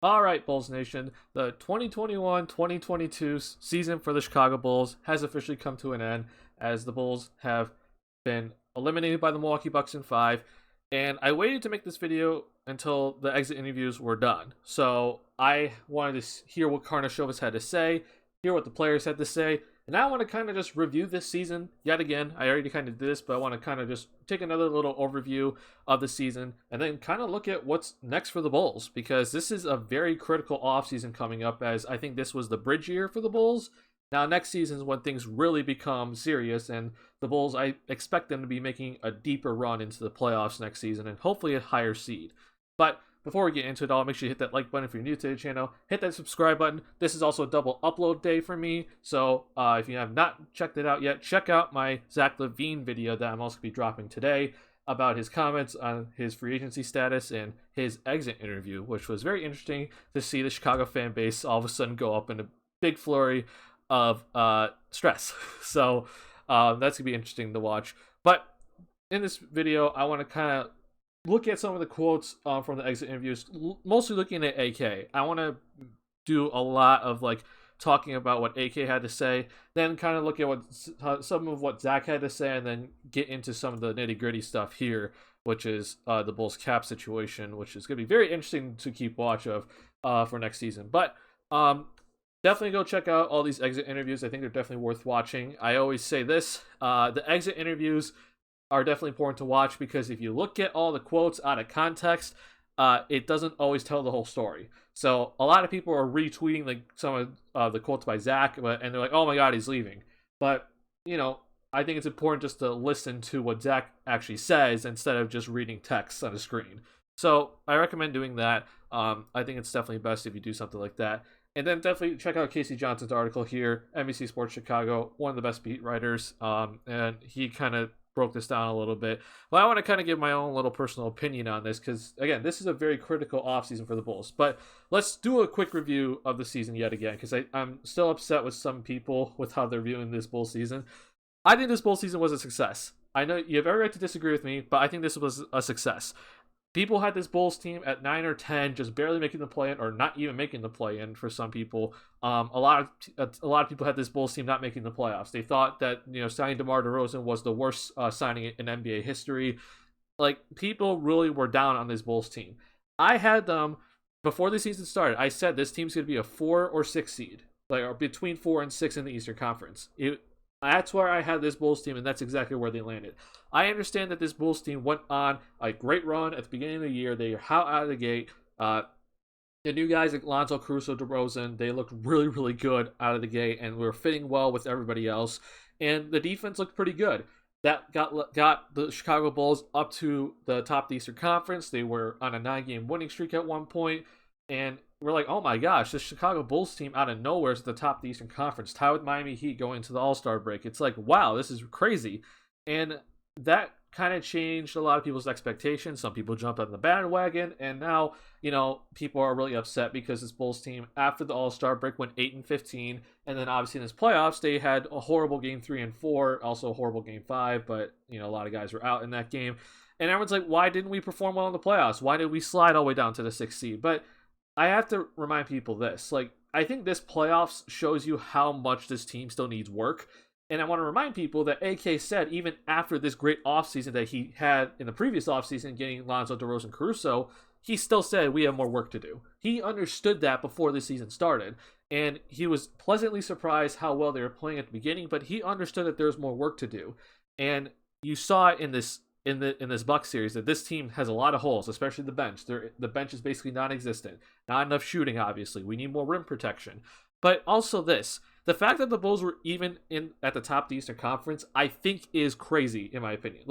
All right, Bulls Nation, the 2021-2022 season for the Chicago Bulls has officially come to an end as the Bulls have been eliminated by the Milwaukee Bucks in 5. And I waited to make this video until the exit interviews were done. So I wanted to hear what Karnisovas had to say, hear what the players had to say, and now I want to kind of just review this season yet again. I already kind of did this, but I want to kind of just take another little overview of the season and then kind of look at what's next for the Bulls, because this is a very critical offseason coming up, as I think this was the bridge year for the Bulls. Now, next season is when things really become serious, and the Bulls, I expect them to be making a deeper run into the playoffs next season and hopefully a higher seed. But before we get into it all, make sure you hit that like button if you're new to the channel. Hit that subscribe button. This is also a double upload day for me, so if you have not checked it out yet, check out my Zach Levine video that I'm also going to be dropping today about his comments on his free agency status and his exit interview, which was very interesting to see the Chicago fan base all of a sudden go up in a big flurry of stress. So that's going to be interesting to watch. But in this video, I want to kind of look at some of the quotes from the exit interviews, mostly looking at AK. I want to do a lot of talking about what AK had to say, then kind of look at some of what Zach had to say, and then get into some of the nitty gritty stuff here, which is the Bulls cap situation, which is going to be very interesting to keep watch of for next season. But definitely go check out all these exit interviews. I think they're definitely worth watching. I always say this, the exit interviews are definitely important to watch, because if you look at all the quotes out of context, it doesn't always tell the whole story. So a lot of people are retweeting some of the quotes by Zach, and they're like, oh my god, he's leaving. But, I think it's important just to listen to what Zach actually says instead of just reading text on a screen. So I recommend doing that. I think it's definitely best if you do something like that. And then definitely check out Casey Johnson's article here, NBC Sports Chicago, one of the best beat writers, and he kind of broke this down a little bit. Well, I want to kind of give my own little personal opinion on this, because, again, this is a very critical offseason for the Bulls. But let's do a quick review of the season yet again, because I'm still upset with some people with how they're viewing this Bulls season. I think this Bulls season was a success. I know you have every right to disagree with me, but I think this was a success. People had this Bulls team at 9 or 10, just barely making the play-in, or not even making the play-in for some people. A lot of people had this Bulls team not making the playoffs. They thought that signing DeMar DeRozan was the worst signing in NBA history. People really were down on this Bulls team. I had them before the season started. I said this team's going to be a 4 or 6 seed, or between 4 and 6 in the Eastern Conference. That's where I had this Bulls team, and that's exactly where they landed. I understand that this Bulls team went on a great run at the beginning of the year. They are out of the gate. The new guys like Lonzo, Caruso, DeRozan, they looked really, really good out of the gate, and were fitting well with everybody else. And the defense looked pretty good. That got the Chicago Bulls up to the top of the Eastern Conference. They were on a 9-game winning streak at one point, and we're like, oh my gosh, this Chicago Bulls team out of nowhere is at the top of the Eastern Conference, tied with Miami Heat going into the All-Star break. It's like, wow, this is crazy. And that kind of changed a lot of people's expectations. Some people jumped on the bandwagon, and now, people are really upset because this Bulls team, after the All-Star break, went 8-15, and then obviously in this playoffs, they had a horrible Game 3 and 4, also a horrible Game 5, but, a lot of guys were out in that game. And everyone's like, why didn't we perform well in the playoffs? Why did we slide all the way down to the 6th seed? But I have to remind people this. I think this playoffs shows you how much this team still needs work. And I want to remind people that AK said, even after this great offseason that he had in the previous offseason, getting Lonzo, DeRozan, Caruso, he still said we have more work to do. He understood that before the season started. And he was pleasantly surprised how well they were playing at the beginning, but he understood that there's more work to do. And you saw it in this Bucks series that this team has a lot of holes, especially the bench. The bench is basically non-existent. Not enough shooting, obviously. We need more rim protection. But also the fact that the Bulls were even at the top of the Eastern Conference, I think is crazy, in my opinion.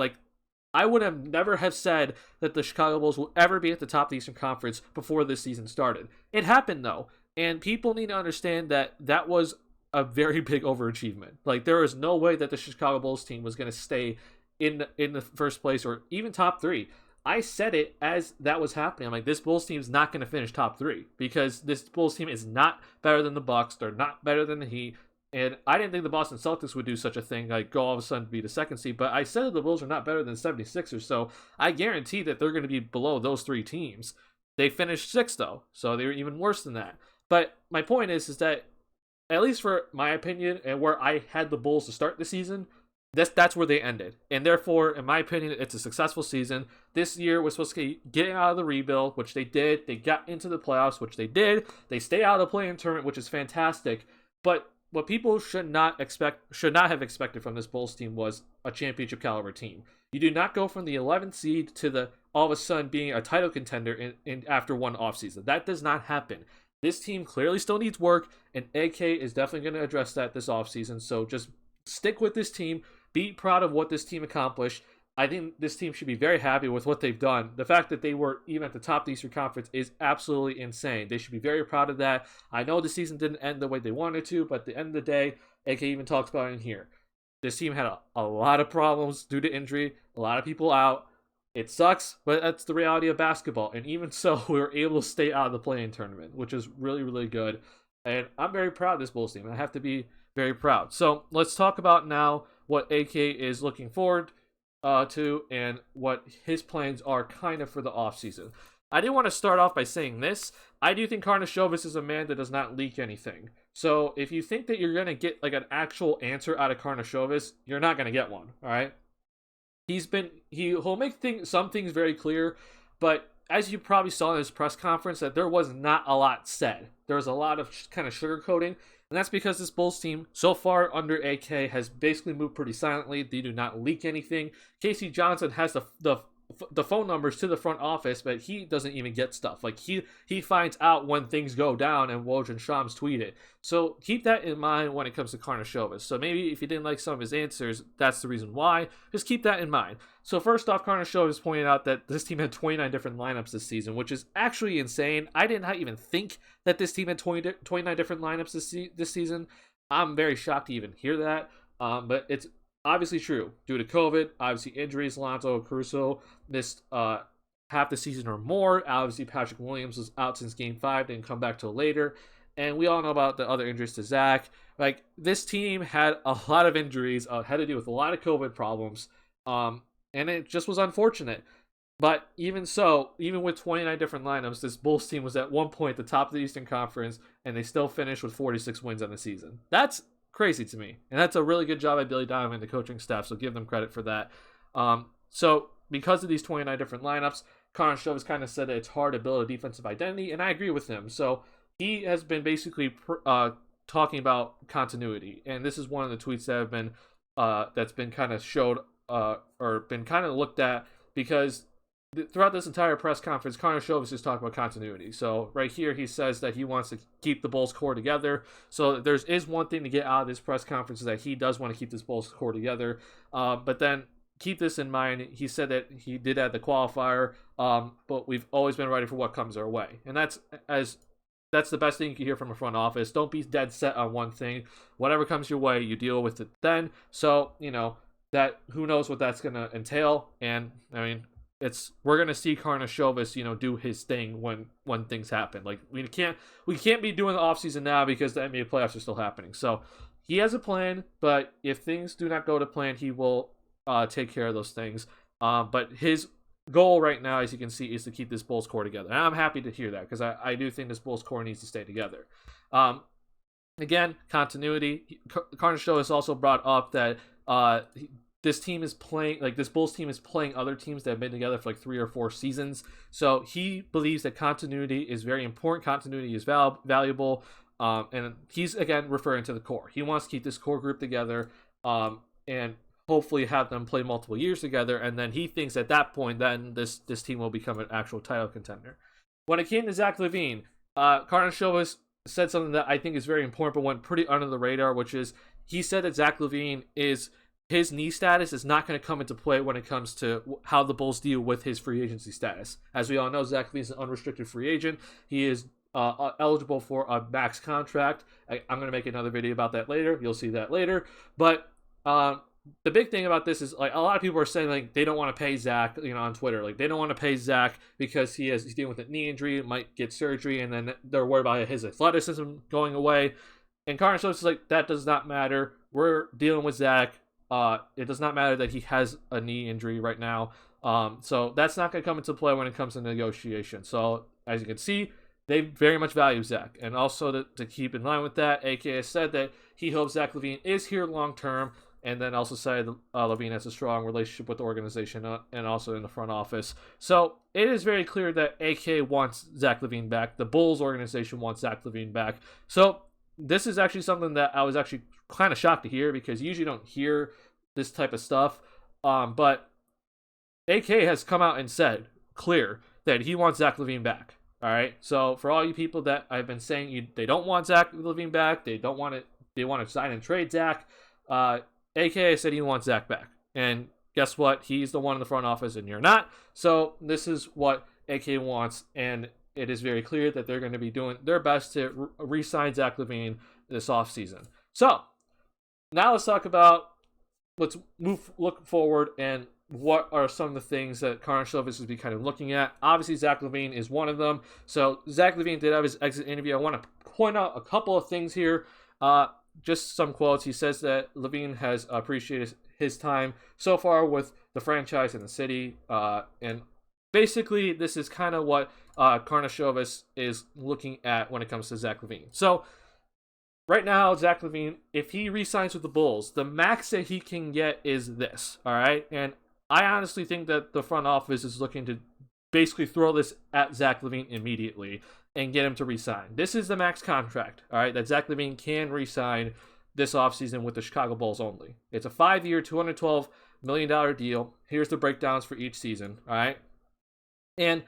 I would have never have said that the Chicago Bulls will ever be at the top of the Eastern Conference before this season started. It happened, though. And people need to understand that that was a very big overachievement. There is no way that the Chicago Bulls team was going to stay in the first place or even top 3. I said it as that was happening. I'm like, this Bulls team is not going to finish top 3, because this Bulls team is not better than the Bucks. They're not better than the Heat. And I didn't think the Boston Celtics would do such a thing, go all of a sudden be the 2nd seed. But I said that the Bulls are not better than 76ers. So I guarantee that they're going to be below those 3 teams. They finished sixth though, so they were even worse than that. But my point is that at least for my opinion and where I had the Bulls to start the season, that's where they ended. And therefore, in my opinion, it's a successful season. This year was supposed to get out of the rebuild, which they did. They got into the playoffs, which they did. They stay out of the play-in tournament, which is fantastic. But what people should not have expected from this Bulls team was a championship caliber team. You do not go from the 11th seed to the all of a sudden being a title contender in after one offseason. That does not happen. This team clearly still needs work, and AK is definitely going to address that this offseason. So just stick with this team. Be proud of what this team accomplished. I think this team should be very happy with what they've done. The fact that they were even at the top of the Eastern Conference is absolutely insane. They should be very proud of that. I know the season didn't end the way they wanted to, but at the end of the day, AK even talks about it in here. This team had a lot of problems due to injury, a lot of people out. It sucks, but that's the reality of basketball. And even so, we were able to stay out of the play-in tournament, which is really, really good. And I'm very proud of this Bulls team. I have to be very proud. So let's talk about now what AK is looking forward to and what his plans are kind of for the offseason. I do want to start off by saying this. I do think Karnisovas is a man that does not leak anything. So if you think that you're going to get like an actual answer out of Karnisovas, you're not going to get one, all right? He'll make some things very clear, but as you probably saw in his press conference, that there was not a lot said. There was a lot of kind of sugarcoating, and that's because this Bulls team, so far under AK, has basically moved pretty silently. They do not leak anything. Casey Johnson has the phone numbers to the front office, but he doesn't even get stuff. Like he finds out when things go down, and Woj and Shams tweet it. So keep that in mind when it comes to Karnisovas. So maybe if you didn't like some of his answers, that's the reason why. Just keep that in mind. So first off, Karnisovas pointed out that this team had 29 different lineups this season, which is actually insane. I did not even think that this team had 29 different lineups this season. I'm very shocked to even hear that. But it's obviously true. Due to COVID, obviously injuries, Lonzo Caruso missed half the season or more. Obviously, Patrick Williams was out since Game 5, didn't come back till later. And we all know about the other injuries to Zach. Like, this team had a lot of injuries, had to deal with a lot of COVID problems, and it just was unfortunate. But even so, even with 29 different lineups, this Bulls team was at one point at the top of the Eastern Conference, and they still finished with 46 wins on the season. That's crazy to me, and that's a really good job by Billy Donovan and the coaching staff, so give them credit for that. So because of these 29 different lineups, Karnisovas kind of said that it's hard to build a defensive identity, and I agree with him. So he has been basically talking about continuity, and this is one of the tweets that have been that's been kind of showed or been kind of looked at, because throughout this entire press conference, Karnisovas is talking about continuity. So right here, he says that he wants to keep the Bulls core together. So there is one thing to get out of this press conference, is that he does want to keep this Bulls core together. But then keep this in mind. He said that he did add the qualifier, but we've always been ready for what comes our way. And that's the best thing you can hear from a front office. Don't be dead set on one thing. Whatever comes your way, you deal with it then. So, that who knows what that's going to entail. And, I mean, we're gonna see Karnisovas, do his thing when things happen. Like, we can't be doing the offseason now because the NBA playoffs are still happening. So he has a plan, but if things do not go to plan, he will take care of those things. But his goal right now, as you can see, is to keep this Bulls core together. And I'm happy to hear that, because I do think this Bulls core needs to stay together. Again, continuity. Karnisovas also brought up that this team is playing, like, this Bulls team is playing other teams that have been together for like 3 or 4 seasons. So he believes that continuity is very important. Continuity is valuable. And he's, again, referring to the core. He wants to keep this core group together and hopefully have them play multiple years together. And then he thinks at that point, then this team will become an actual title contender. When it came to Zach Levine, Karnisovas said something that I think is very important, but went pretty under the radar, which is he said that Zach Levine his knee status is not going to come into play when it comes to how the Bulls deal with his free agency status. As we all know, Zach Levine is an unrestricted free agent. He is eligible for a max contract. I'm going to make another video about that later. You'll see that later. But the big thing about this is, like, a lot of people are saying, like, they don't want to pay Zach, on Twitter. Like, they don't want to pay Zach because he's dealing with a knee injury, might get surgery, and then they're worried about his athleticism going away. And Karnisovas is like, that does not matter. We're dealing with Zach. It does not matter that he has a knee injury right now. So that's not going to come into play when it comes to negotiation. So as you can see, they very much value Zach. And also to keep in line with that, AK said that he hopes Zach LaVine is here long term, and then also said Levine has a strong relationship with the organization and also in the front office. So it is very clear that AK wants Zach LaVine back. The Bulls organization wants Zach LaVine back. So this is actually something that I was actually kind of shocked to hear, because you usually don't hear this type of stuff. But AK has come out and said clear that he wants Zach LaVine back. All right. So for all you people that I've been saying they don't want Zach LaVine back, they want to sign and trade Zach. AK said he wants Zach back, and guess what? He's the one in the front office, and you're not. So this is what AK wants, and it is very clear that they're going to be doing their best to re-sign Zach LaVine this offseason. So now let's look forward, and what are some of the things that Karnisovas will be kind of looking at. Obviously, Zach LaVine is one of them. So Zach LaVine did have his exit interview. I want to point out a couple of things here. Just some quotes. He says that Levine has appreciated his time so far with the franchise and the city. And basically, this is kind of what Karnisovas is looking at when it comes to Zach LaVine. So right now, Zach LaVine, if he re-signs with the Bulls, the max that he can get is this. All right. And I honestly think that the front office is looking to basically throw this at Zach LaVine immediately and get him to re-sign. This is the max contract, all right, that Zach LaVine can re-sign this offseason with the Chicago Bulls only. It's a 5-year, $212 million deal. Here's the breakdowns for each season, all right? And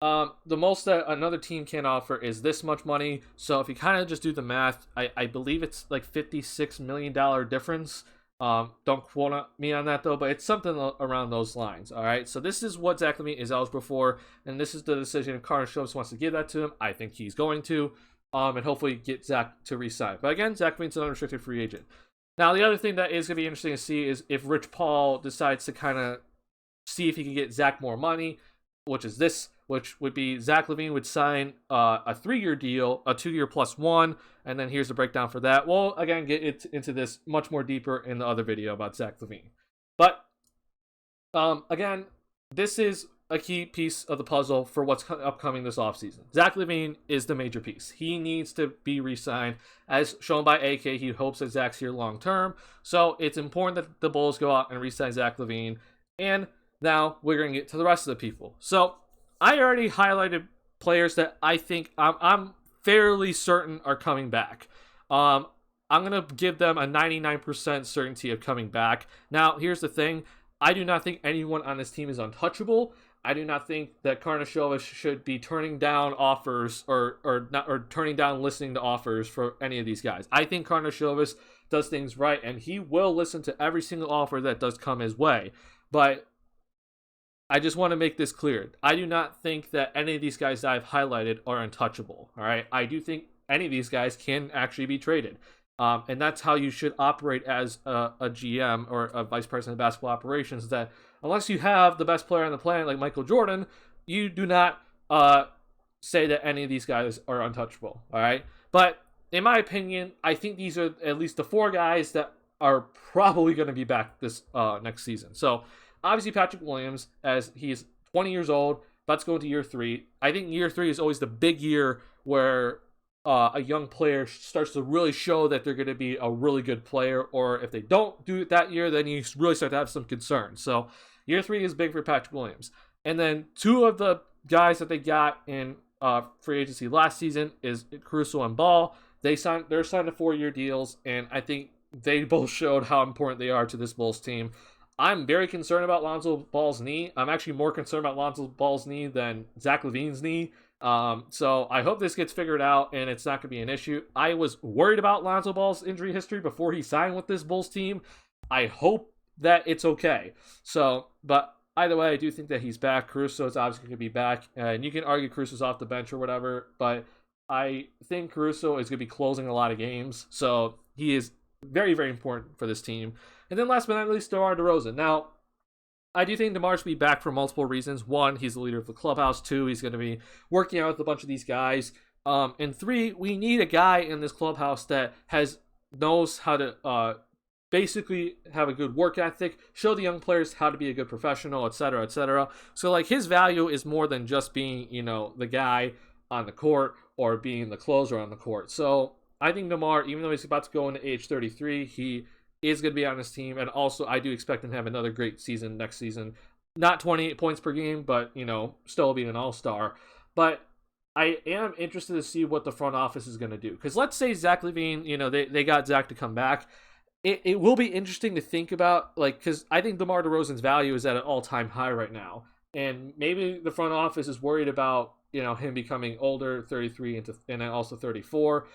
the most that another team can offer is this much money. So if you kind of just do the math, I believe it's like $56 million difference. Don't quote me on that though, but it's something around those lines. All right. So this is what Zach LaVine is eligible for, and this is the decision. If Karnisovas wants to give that to him, I think he's going to, and hopefully get Zach to re-sign. But again, Zach LaVine's an unrestricted free agent. Now, the other thing that is going to be interesting to see is if Rich Paul decides to kind of see if he can get Zach more money, which would be Zach LaVine would sign a 3-year deal, a 2-year plus 1, and then here's the breakdown for that. We'll, again, get into this much more deeper in the other video about Zach LaVine. But, again, this is a key piece of the puzzle for what's upcoming this offseason. Zach LaVine is the major piece. He needs to be re-signed. As shown by AK, he hopes that Zach's here long-term. So it's important that the Bulls go out and re-sign Zach LaVine. And now we're going to get to the rest of the people. So I already highlighted players that I think I'm fairly certain are coming back. I'm going to give them a 99% certainty of coming back. Now, here's the thing. I do not think anyone on this team is untouchable. I do not think that Karnisovas should be turning down offers or turning down listening to offers for any of these guys. I think Karnisovas does things right, and he will listen to every single offer that does come his way. But I just want to make this clear. I do not think that any of these guys that I've highlighted are untouchable. All right. I do think any of these guys can actually be traded. And that's how you should operate as a GM or a vice president of basketball operations, that unless you have the best player on the planet like Michael Jordan, you do not say that any of these guys are untouchable. All right. But in my opinion, I think these are at least the 4 guys that are probably going to be back this next season. So obviously Patrick Williams, as he's 20 years old, about to go into year 3. I think year 3 is always the big year where a young player starts to really show that they're going to be a really good player, or if they don't do it that year, then you really start to have some concerns. So year 3 is big for Patrick Williams. And then 2 of the guys that they got in free agency last season is Caruso and Ball. They're signed to 4-year deals, and I think they both showed how important they are to this Bulls team. I'm very concerned about Lonzo Ball's knee. I'm actually more concerned about Lonzo Ball's knee than Zach LaVine's knee. So I hope this gets figured out and it's not going to be an issue. I was worried about Lonzo Ball's injury history before he signed with this Bulls team. I hope that it's okay. So, but either way, I do think that he's back. Caruso is obviously going to be back. And you can argue Caruso's off the bench or whatever, but I think Caruso is going to be closing a lot of games. So he is very, very important for this team. And then last but not least, DeMar DeRozan. Now, I do think DeMar should be back for multiple reasons. 1, he's the leader of the clubhouse. 2, he's going to be working out with a bunch of these guys. And 3, we need a guy in this clubhouse that knows how to basically have a good work ethic, show the young players how to be a good professional, etc., etc. So like his value is more than just being, the guy on the court or being the closer on the court. So I think DeMar, even though he's about to go into age 33, he is going to be on his team, and also I do expect him to have another great season next season. Not 28 points per game, but still being an all-star. But I am interested to see what the front office is going to do, because let's say Zach Levine, they got Zach to come back. It will be interesting to think about, because I think DeMar DeRozan's value is at an all-time high right now, and maybe the front office is worried about him becoming older, 33 and then also 34.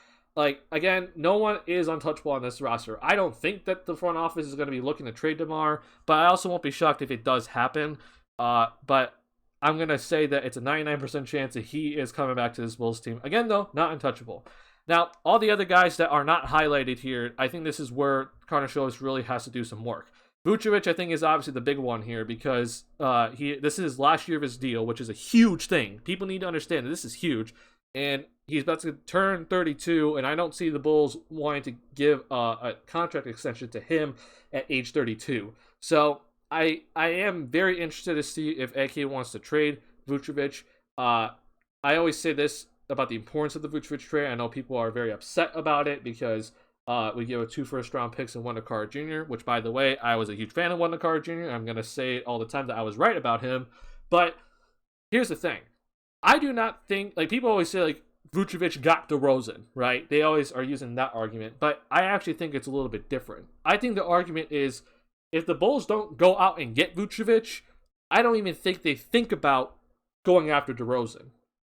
Again, no one is untouchable on this roster. I don't think that the front office is going to be looking to trade DeMar, but I also won't be shocked if it does happen. But I'm going to say that it's a 99% chance that he is coming back to this Bulls team. Again, though, not untouchable. Now, all the other guys that are not highlighted here, I think this is where Karnisovas really has to do some work. Vucevic, I think, is obviously the big one here, because this is last year of his deal, which is a huge thing. People need to understand that this is huge. And he's about to turn 32, and I don't see the Bulls wanting to give a contract extension to him at age 32. So I am very interested to see if AK wants to trade Vucevic. I always say this about the importance of the Vucevic trade. I know people are very upset about it because we give 2 first-round picks and Wendell Carter Jr., which, by the way, I was a huge fan of Wendell Carter Jr. I'm going to say it all the time that I was right about him. But here's the thing. I do not think, people always say, Vucevic got DeRozan, right? They always are using that argument, but I actually think it's a little bit different. I think the argument is, if the Bulls don't go out and get Vucevic, I don't even think they think about going after DeRozan,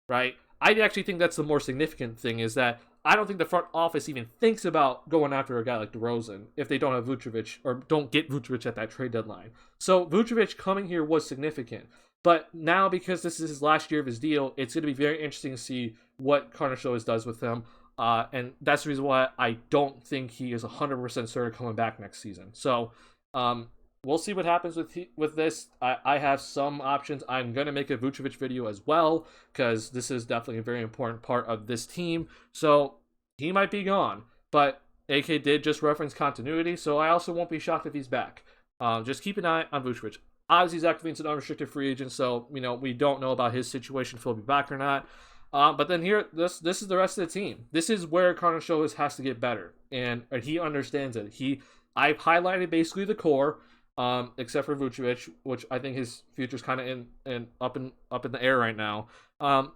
right? I actually think that's the more significant thing, is that I don't think the front office even thinks about going after a guy like DeRozan if they don't have Vucevic, or don't get Vucevic at that trade deadline. So Vucevic coming here was significant. But now, because this is his last year of his deal, it's going to be very interesting to see what Karnisovas does with him. And that's the reason why I don't think he is 100% certain coming back next season. So we'll see what happens with this. I have some options. I'm going to make a Vucevic video as well, because this is definitely a very important part of this team. So he might be gone. But AK did just reference continuity, so I also won't be shocked if he's back. Just keep an eye on Vucevic. Obviously, Zach Levine's an unrestricted free agent, so we don't know about his situation, if he'll be back or not. But then here, this is the rest of the team. This is where Karnisovas has to get better, and he understands it. I've highlighted basically the core, except for Vucevic, which I think his future's kind of up in the air right now. But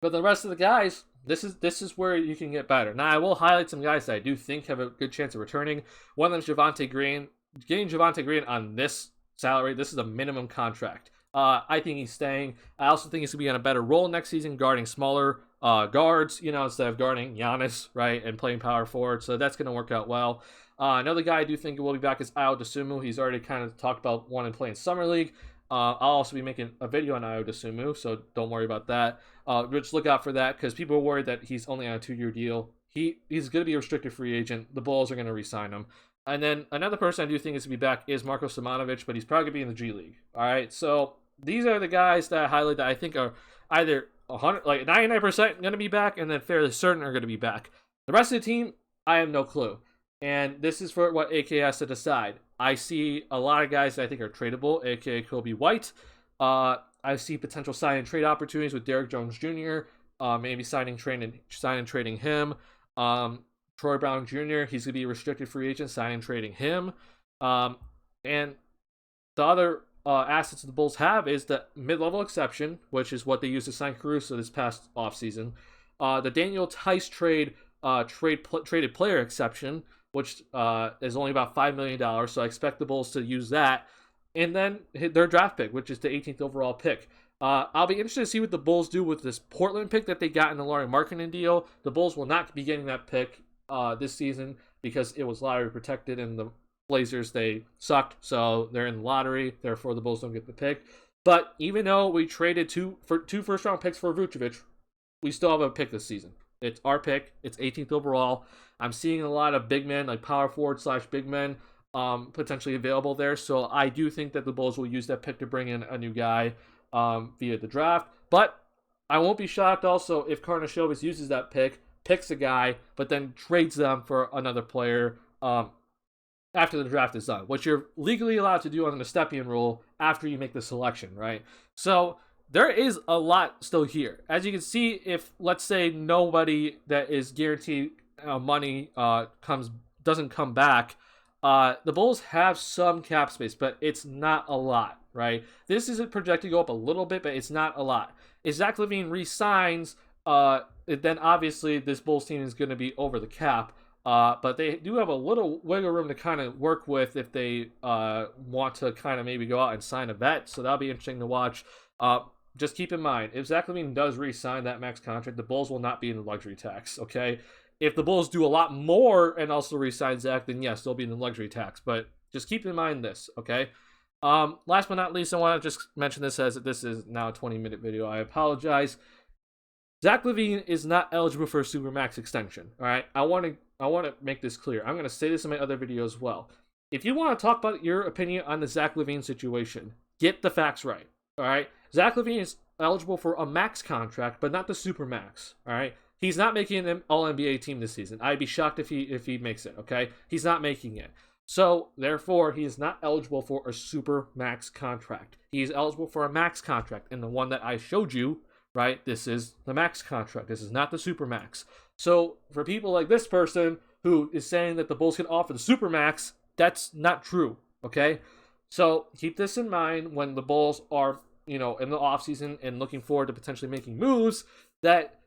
the rest of the guys, this is where you can get better. Now, I will highlight some guys that I do think have a good chance of returning. One of them is Javonte Green. Getting Javonte Green on this salary, this is a minimum contract. I think he's staying. I also think he's going to be on a better role next season, guarding smaller guards, instead of guarding Giannis, right, and playing power forward. So that's going to work out well. Another guy I do think will be back is Ayo Dosunmu. He's already kind of talked about wanting to play in Summer League. I'll also be making a video on Ayo Dosunmu, so don't worry about that. Just look out for that, because people are worried that he's only on a 2-year deal. He's going to be a restricted free agent. The Bulls are going to re-sign him. And then another person I do think is to be back is Marko Simonovic, but he's probably going to be in the G League. All right, so these are the guys that I highlight that I think are either 99% going to be back, and then fairly certain are going to be back. The rest of the team, I have no clue. And this is for what AK has to decide. I see a lot of guys that I think are tradable, aka Kobe White. I see potential sign and trade opportunities with Derrick Jones Jr., maybe signing and trading him. Troy Brown Jr., he's going to be a restricted free agent, signing and trading him. And the other assets the Bulls have is the mid-level exception, which is what they used to sign Caruso this past offseason. The Daniel Tice traded player exception, which is only about $5 million, so I expect the Bulls to use that. And then hit their draft pick, which is the 18th overall pick. I'll be interested to see what the Bulls do with this Portland pick that they got in the Lauri Markkanen deal. The Bulls will not be getting that pick this season because it was lottery protected, and the Blazers, they sucked, so they're in the lottery. Therefore, the Bulls don't get the pick. But even though we traded two first-round picks for Vucevic, we still have a pick this season. It's our pick. It's 18th overall. I'm seeing a lot of big men, like power forward / big men, potentially available there. So I do think that the Bulls will use that pick to bring in a new guy via the draft. But I won't be shocked also if Karnisovas uses that pick, picks a guy, but then trades them for another player after the draft is done, which you're legally allowed to do under the Stepien rule after you make the selection, right? So there is a lot still here. As you can see, if let's say nobody that is guaranteed money doesn't come back, the Bulls have some cap space, but it's not a lot, right? This isn't projected to go up a little bit, but it's not a lot. If Zach LaVine re-signs, then obviously this Bulls team is going to be over the cap. But they do have a little wiggle room to kind of work with if they want to kind of maybe go out and sign a vet. So that'll be interesting to watch. Just keep in mind, if Zach LaVine does re-sign that max contract, the Bulls will not be in the luxury tax, okay? If the Bulls do a lot more and also re-sign Zach, then yes, they'll be in the luxury tax. But just keep in mind this, okay? Last but not least, I want to just mention this as this is now a 20-minute video. I apologize. Zach LaVine is not eligible for a Supermax extension, all right? I want to make this clear. I'm going to say this in my other video as well. If you want to talk about your opinion on the Zach LaVine situation, get the facts right, all right? Zach LaVine is eligible for a max contract, but not the Supermax, all right? He's not making an All-NBA team this season. I'd be shocked if he makes it, okay? He's not making it. So, therefore, he is not eligible for a Supermax contract. He is eligible for a max contract, and the one that I showed you, right, this is the max contract. This is not the Supermax. So, for people like this person who is saying that the Bulls can offer the Supermax, that's not true, okay? So, keep this in mind when the Bulls are, in the offseason and looking forward to potentially making moves, that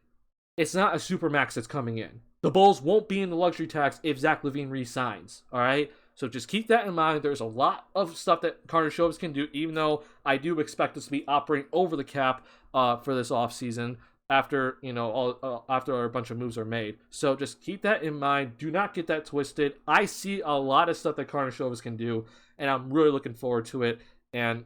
it's not a Supermax that's coming in. The Bulls won't be in the luxury tax if Zach LaVine re-signs, all right? So just keep that in mind. There's a lot of stuff that Karnisovas can do, even though I do expect us to be operating over the cap for this offseason after, after a bunch of moves are made. So just keep that in mind. Do not get that twisted. I see a lot of stuff that Karnisovas can do, and I'm really looking forward to it. And,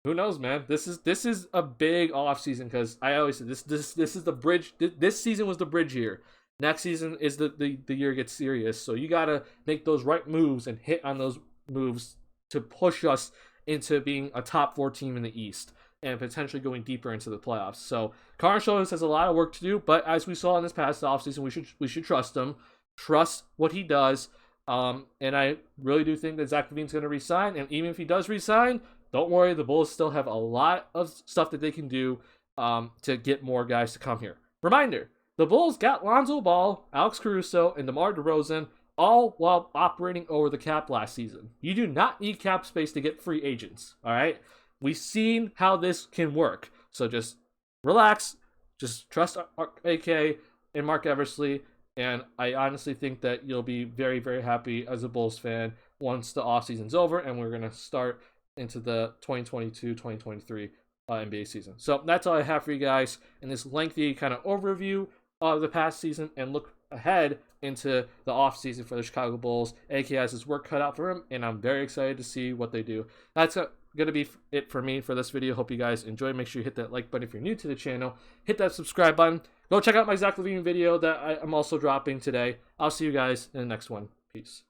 who knows, man? This is a big offseason because I always say this is the bridge. This season was the bridge year. Next season is the year gets serious. So you got to make those right moves and hit on those moves to push us into being a top 4 team in the East and potentially going deeper into the playoffs. So Karnisovas has a lot of work to do, but as we saw in this past offseason, we should trust him. Trust what he does. And I really do think that Zach LaVine's going to resign. And even if he does resign, don't worry, the Bulls still have a lot of stuff that they can do to get more guys to come here. Reminder, the Bulls got Lonzo Ball, Alex Caruso, and DeMar DeRozan all while operating over the cap last season. You do not need cap space to get free agents, all right? We've seen how this can work. So just relax, just trust AK and Mark Eversley, and I honestly think that you'll be very, very happy as a Bulls fan once the offseason's over and we're going to start into the 2022-2023 NBA season. So that's all I have for you guys in this lengthy kind of overview of the past season and look ahead into the offseason for the Chicago Bulls. AK has his work cut out for him, and I'm very excited to see what they do. That's going to be it for me for this video. Hope you guys enjoy. Make sure you hit that like button if you're new to the channel. Hit that subscribe button. Go check out my Zach LaVine video that I'm also dropping today. I'll see you guys in the next one. Peace.